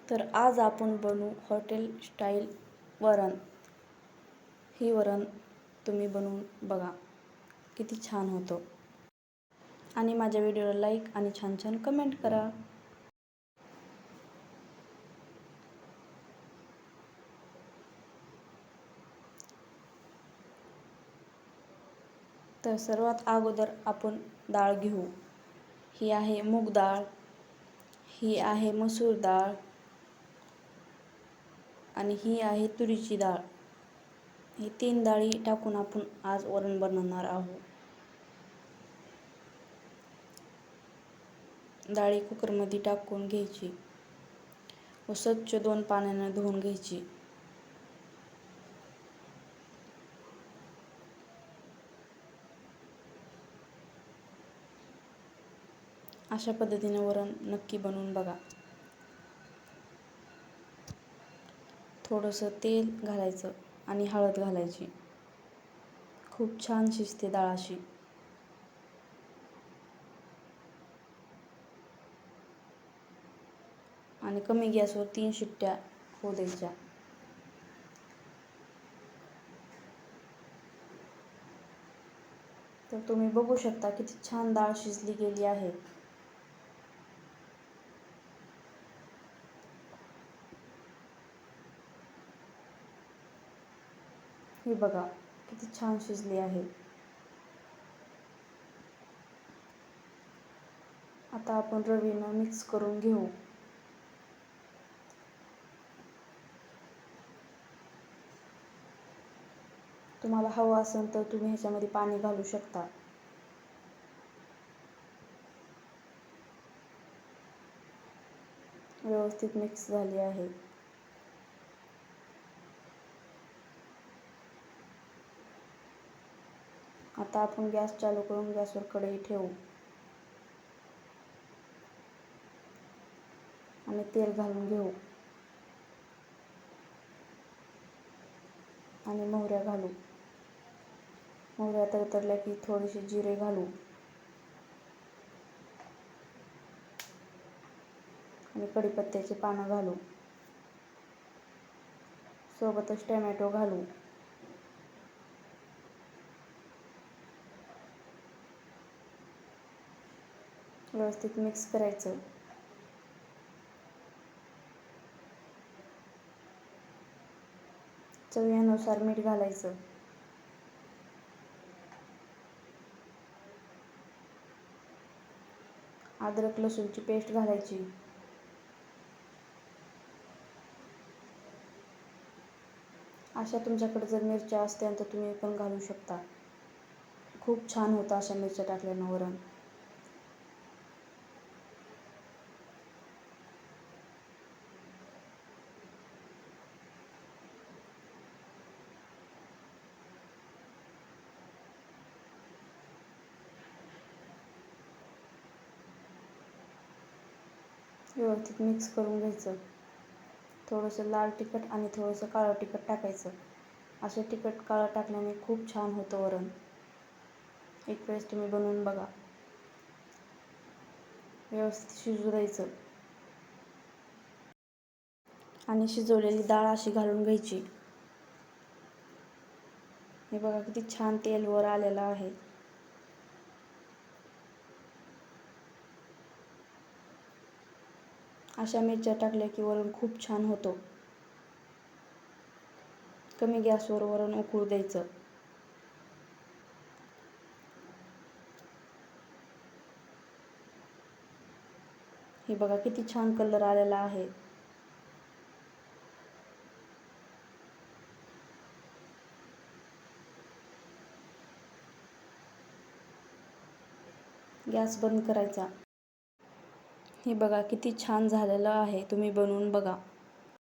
तर आज आपण बनवू हॉटेल स्टाईल वरण. ही वरण तुम्ही बनवून बघा, किती छान होतं. आणि माझ्या व्हिडिओला लाईक आणि छान छान कमेंट करा. तर सर्वात अगोदर आपण डाळ घेऊ. ही आहे मूग डाळ, ही आहे मसूर डाळ आणि ही आहे तुरीची डाळ. ही 3 डाळी टाकून आपण आज वरण बनवणार आहोत. डाळी कुकरमध्ये टाकून घ्यायची व स्वच्छ 2 पाण्याने धुवून घ्यायची. अशा पद्धतीने वरण नक्की बनवून बघा. थोडंसं तेल घालायचं आणि हळद घालायची. खूप छान शिजते डाळ अशी. आणि कमी गॅसवर 3 शिट्ट्या होऊ द्यायच्या. तर तुम्ही बघू शकता किती छान डाळ शिजली गेली आहे. ही बघा किती छान शिजली आहे. आता आपण रवीनं मिक्स करून घेऊ. तुम्हाला हवं असेल तर तुम्ही ह्याच्यामध्ये पाणी घालू शकता. व्यवस्थित मिक्स झाली आहे. आता आपण गॅस चालू करून गॅसवर कढई ठेवू आणि तेल घालून घेऊ आणि मोहऱ्या घालू. मोहऱ्या तडतडल्या की थोडेसे जिरे घालू आणि कढीपत्त्याची पानं घालू. सोबतच टोमॅटो घालू. व्यवस्थित मिक्स करायचं. चवीनुसार मीठ घालायचं. अद्रक लसूणची पेस्ट घालायची. अशा तुमच्याकडे जर मिरच्या असतील तर तुम्ही पण घालू शकता. खूप छान होतं अशा मिरच्या टाकल्यानं वरण. व्यवस्थित मिक्स करून घ्यायचं. थोडंसं लाल तिखट आणि थोडंसं काळं तिखट टाकायचं. असं तिखट काळं टाकल्याने खूप छान होतं वरण. एक वेळेस तुम्ही बनवून बघा. व्यवस्थित शिजू द्यायचं आणि शिजवलेली डाळ अशी घालून घ्यायची. हे बघा किती छान तेल वर आलेलं आहे. अशा मिरच्या टाकल्या की वरण खूप छान होतं. कमी गॅसवर वरण उकळू द्यायचं. हे बघा किती छान कलर आलेला आहे. गॅस बंद करायचा. हे बघा किती छान झालेलं आहे. तुम्ही बनवून बघा.